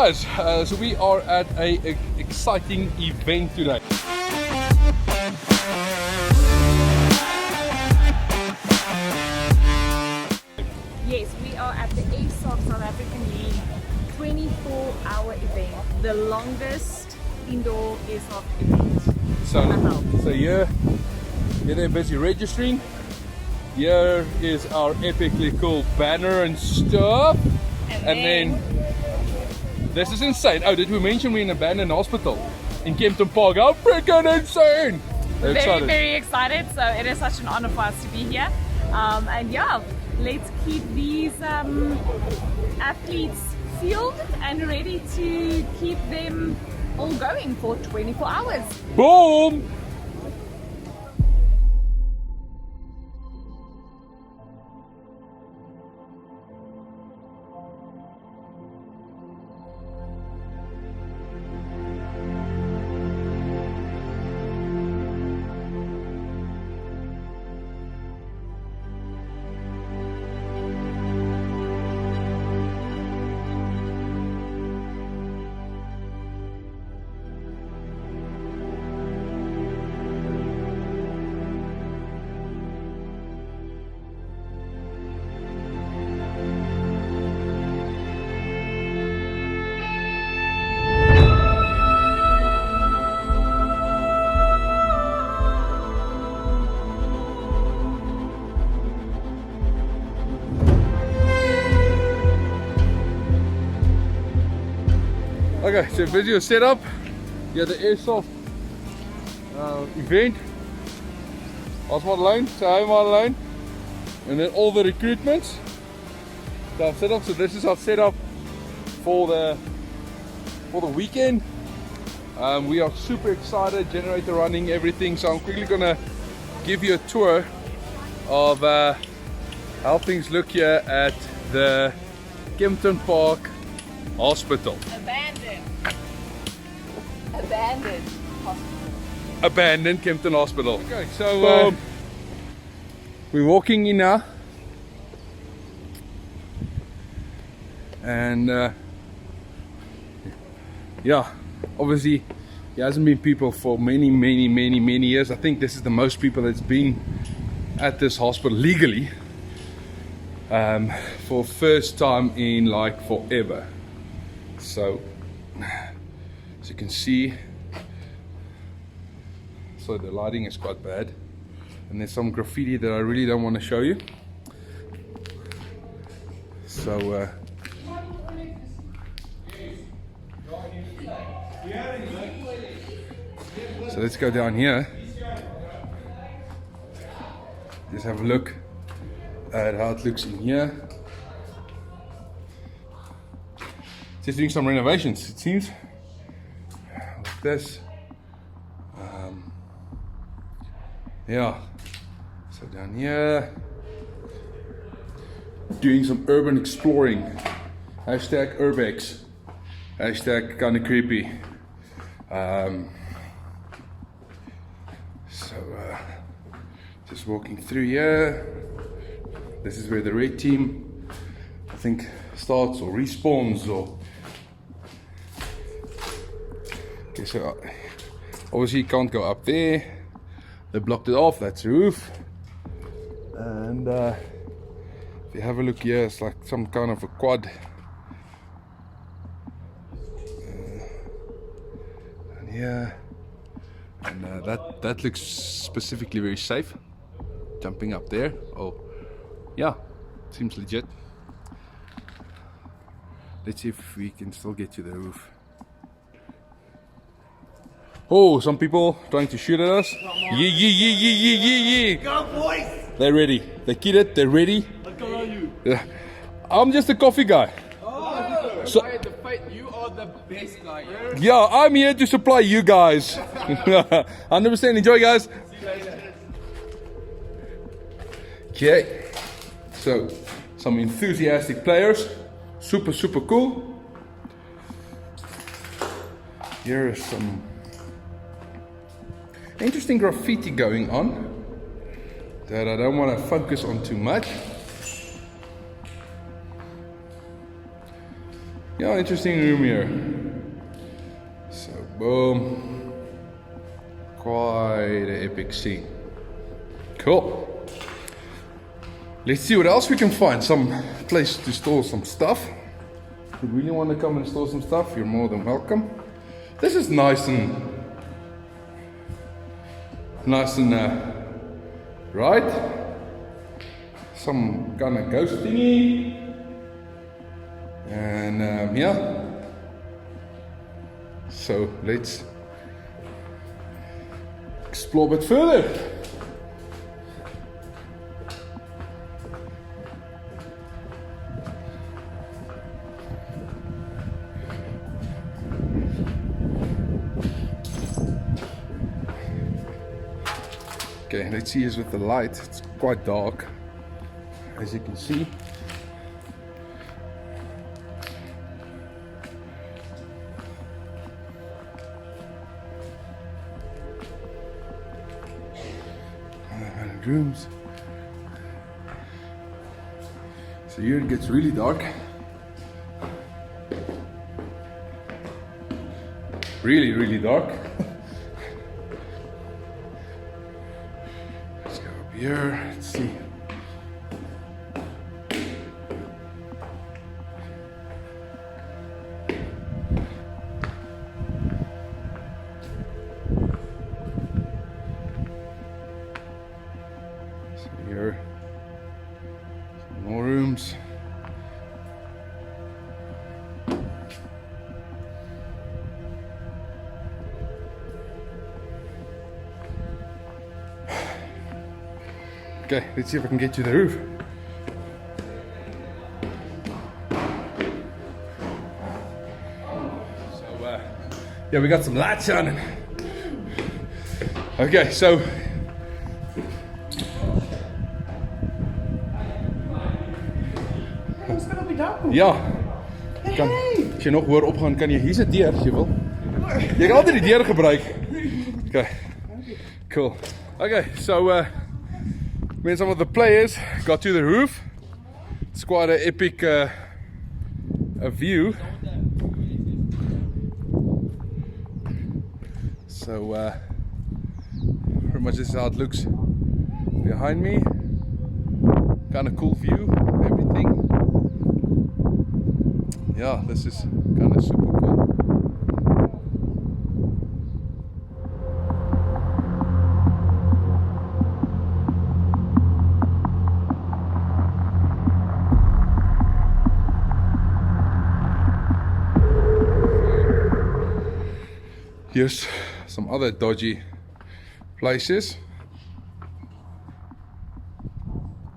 guys, so we are at a exciting event today. Yes, we are at the Airsoft South African League 24-hour event, the longest indoor Airsoft event. So here they're busy registering. Here is our epically cool banner and stuff. And then this is insane. Oh, did we mention we're in an abandoned hospital in Kempton Park? How freaking insane! Very excited. So it is such an honor for us to be here. And yeah, let's keep these athletes fueled and ready to keep them all going for 24 hours. Boom! Okay, so video setup. Yeah, the Airsoft event. Ons Madeleine, say hi Madeleine. And then all the recruitments. So I've set up, so this is our setup for the weekend. We are super excited, generator running, everything. So I'm quickly gonna give you a tour of how things look here at the Kempton Park Hospital. Abandoned hospital. Abandoned Kempton Hospital. Okay, so we're walking in now, and yeah, obviously there hasn't been people for many years. I think this is the most people that's been at this hospital legally for first time in like forever. So as you can see, so the lighting is quite bad, and there's some graffiti that I really don't want to show you. So so let's go down here. Just have a look at how it looks in here. Just doing some renovations, it seems. Like this. Yeah. So down here, doing some urban exploring. Hashtag urbex. Hashtag kinda creepy. Just walking through here. This is where the red team, I think, starts or respawns or. Okay, so obviously you can't go up there. They blocked it off. That's the roof. And if you have a look here, it's like some kind of a quad. And here, and that looks specifically very safe. Jumping up there. Oh, yeah, seems legit. Let's see if we can still get to the roof. Oh, some people trying to shoot at us. Yeah. Go, boys! They're ready. They get it. They're ready. What color are you? Yeah. I'm just a coffee guy. Oh, So- you are the best guy. Yeah, I'm here to supply you guys. 100%. Enjoy, guys. See you later. Okay. So, some enthusiastic players. Super cool. Here is some interesting graffiti going on that I don't want to focus on too much. Yeah, interesting room here. So, boom. Quite an epic scene. Cool. Let's see what else we can find. Some place to store some stuff. If you really want to come and store some stuff, you're more than welcome. This is nice and right. Some kind of ghost thingy. And yeah. So let's explore a bit further. Okay, let's see this with the light. It's quite dark, as you can see. Rooms. So here it gets really dark. Really, really dark. Let's go up here. Let's see. Here, some more rooms. Okay, let's see if I can get to the roof. So, yeah, we got some lights on. Okay, so. Ja, kan, as jy nog hoor opgaan, kan jy hier sit deur as jy wil. Jy kan altyd die deur gebruik. Okay, cool. Okay, so me and some of the players got to the roof. It's quite an epic a view. So pretty much this is how it looks behind me. Kind of cool view of everything. Yeah, this is kind of super cool. Here's some other dodgy places.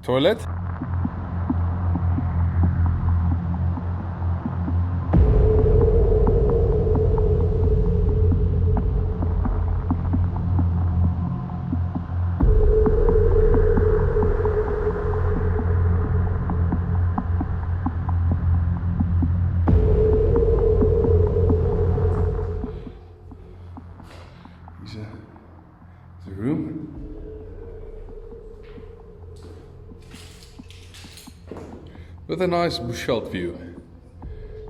Toilet. The room. With a nice bushveld view.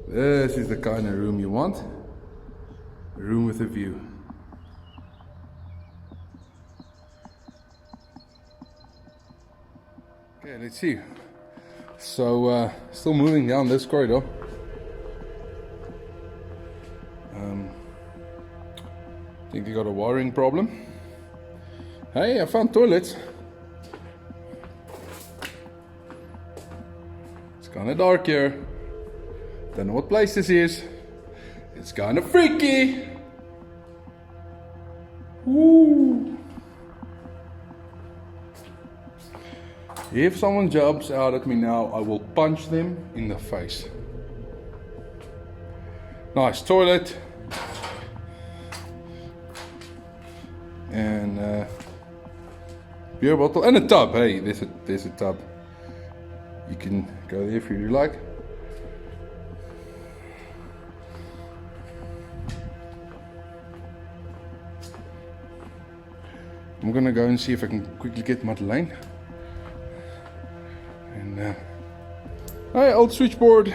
This is the kind of room you want. A room with a view. Okay, let's see. So, still moving down this corridor. I think they got a wiring problem. Hey, I found toilets. It's kind of dark here. Don't know what place this is. It's kind of freaky. Woo. If someone jumps out at me now, I will punch them in the face. Nice toilet. And beer bottle and a tub. Hey, there's a tub. You can go there if you like. I'm gonna go and see if I can quickly get Madeleine. And hey, old switchboard.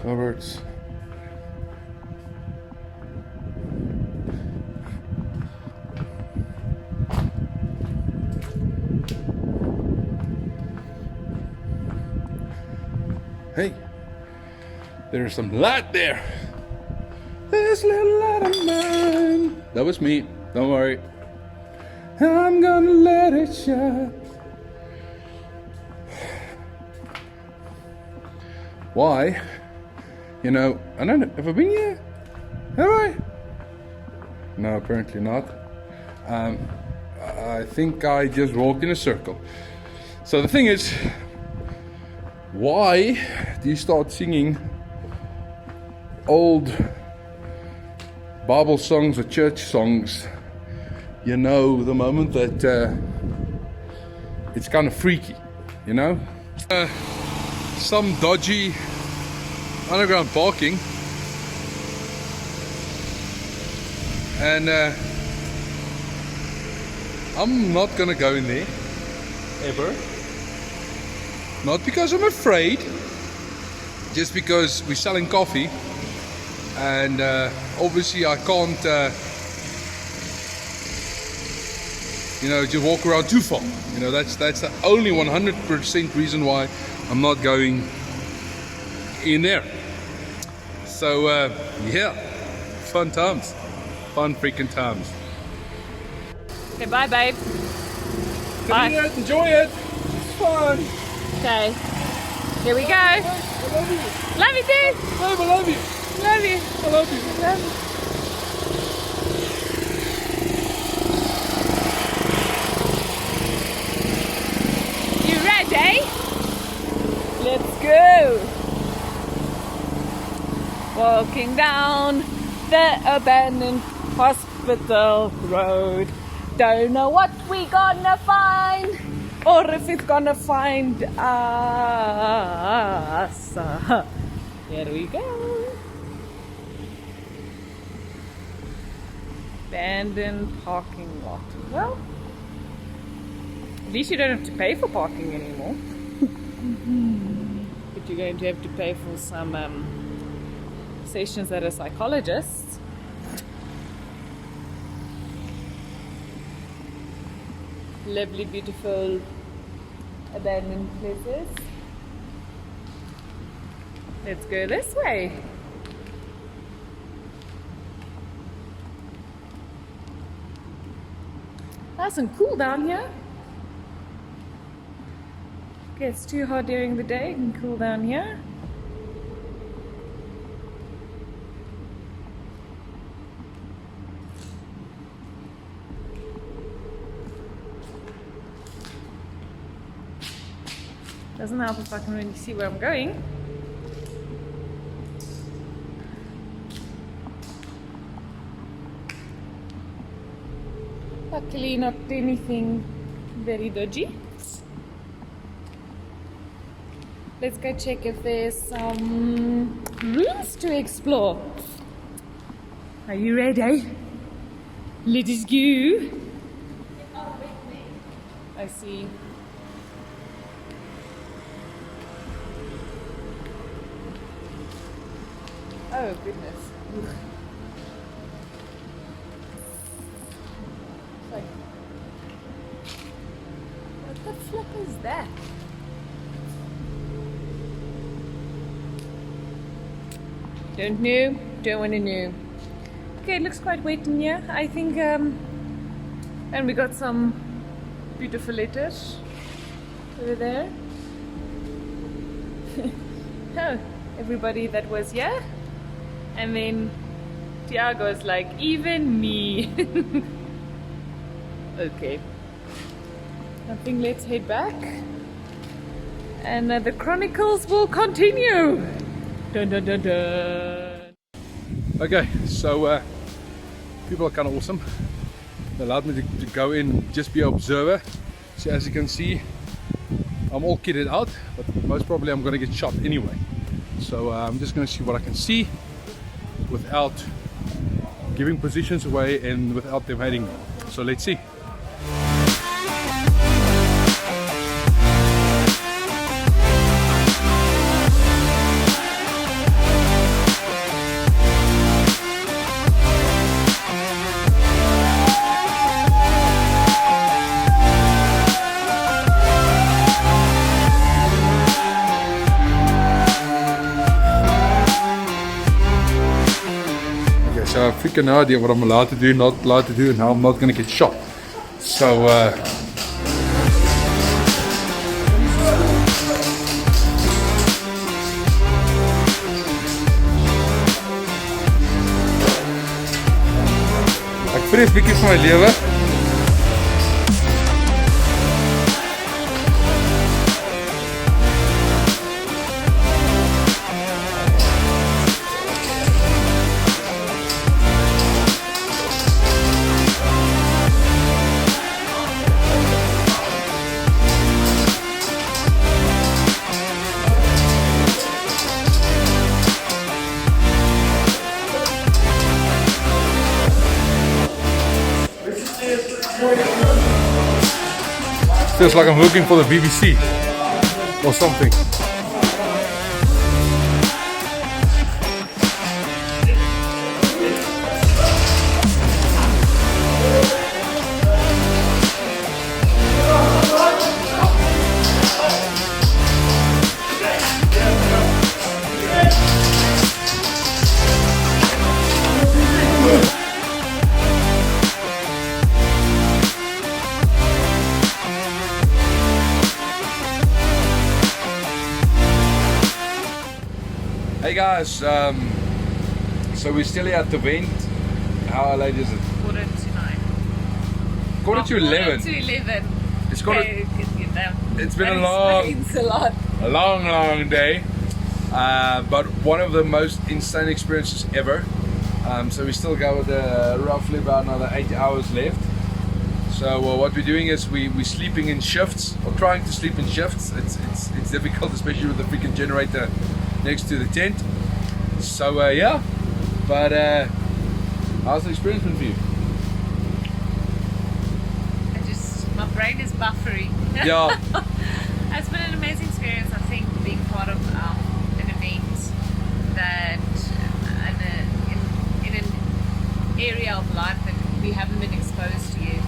Roberts. Hey, there's some light there. This little light of mine. That was me, don't worry. I'm gonna let it shine. Why? You know, I don't know, have I been here? Have I? No, apparently not. I think I just walked in a circle. So the thing is, why do you start singing old Bible songs or church songs, you know, the moment that it's kind of freaky, you know? Some dodgy underground parking, and I'm not gonna go in there ever. Not because I'm afraid, just because we're selling coffee, and obviously I can't you know, just walk around too far. You know, that's the only 100% reason why I'm not going in there. So yeah, fun times, fun freaking times. Okay, bye, babe. Come here, enjoy it. It's fun. Okay, here we go. I love you. Love you too. Babe, I love you. Love you. I love you. Love you. You ready? Let's go. Walking down the abandoned hospital road. Don't know what we gonna find, or if it's gonna find us. Here we go. Abandoned parking lot. Well, at least you don't have to pay for parking anymore. But you're going to have to pay for some sessions at a psychologist. Lovely, beautiful, abandoned places. Let's go this way. Nice and cool down here. Gets too hot during the day, and cool down here. Doesn't help if I can really see where I'm going. Luckily not anything very dodgy. Let's go check if there's some rooms to explore. Are you ready? Let us go. I see. Oh goodness. Like, what the flip is that? Don't know, don't want to know. Okay, it looks quite wet in here. I think, and we got some beautiful letters over there. Oh, everybody that was here. And then Tiago's like, even me. Okay. I think let's head back. And the chronicles will continue. Dun, dun, dun, dun. Okay, so people are kind of awesome. They allowed me to go in, just be an observer. So as you can see, I'm all kitted out, but most probably I'm going to get shot anyway. So I'm just going to see what I can see without giving positions away and without them hating me. So let's see. so I have freaking no idea what I'm allowed to do, not allowed to do, and how I'm not gonna get shot. So ek vrees bietjie vir my lewe. Feels like I'm working for the BBC or something. Hey guys, so we're still here at the event. How late is it? 8:45. Quarter to 11. 11. It's quarter. Okay, It's been that explains a lot. long day, but one of the most insane experiences ever. So we still got roughly about another 8 hours left. So what we're doing is we're sleeping in shifts, or trying to sleep in shifts. It's difficult, especially with the freaking generator next to the tent. So yeah, but how's the experience been for you? My brain is buffering. Yeah. It's been an amazing experience. I think being part of an event that in an area of life that we haven't been exposed to yet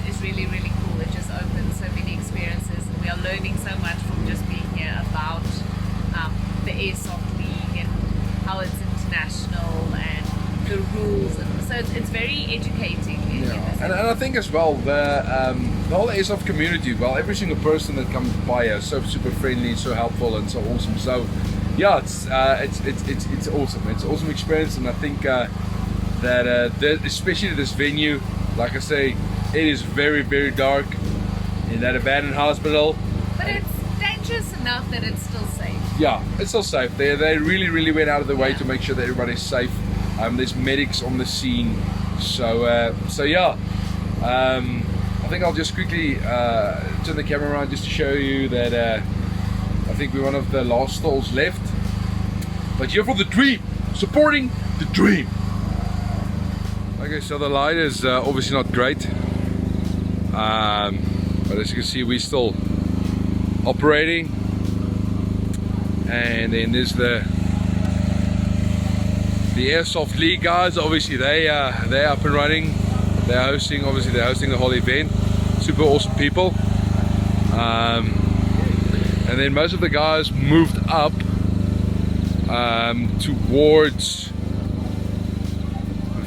is really, really cool. It just opens so many experiences, and we are learning so much from just being here about the Airsoft League and how it's international and the rules, and so it's very educating. And I think as well the whole Airsoft community, well, every single person that comes by here is so super friendly, so helpful, and so awesome. So yeah, it's awesome. It's an awesome experience, and I think that especially this venue, like I say, it is very, very dark in that abandoned hospital. But it's dangerous enough that it's still safe. Yeah, it's still safe. They really, really went out of the way to make sure that everybody's safe. There's medics on the scene. So yeah, I think I'll just quickly turn the camera around just to show you that I think we're one of the last stalls left. But here for the dream, supporting the dream. Okay, so the light is obviously not great, but as you can see, we're still operating. And then there's the Airsoft League guys. Obviously they're up and running. They're hosting the whole event. Super awesome people. And then most of the guys moved up towards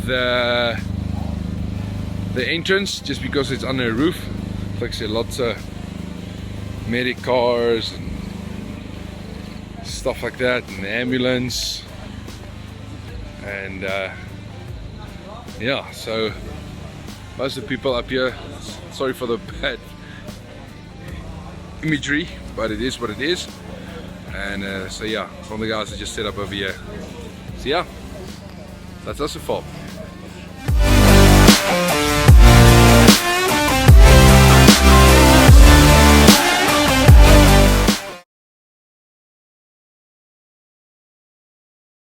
the entrance, just because it's under a roof. Like I said, lots of medic cars and stuff like that, and the ambulance, and yeah, so most of the people up here, sorry for the bad imagery, but it is what it is. And so yeah, some of the guys are just set up over here. So yeah, that's us so far.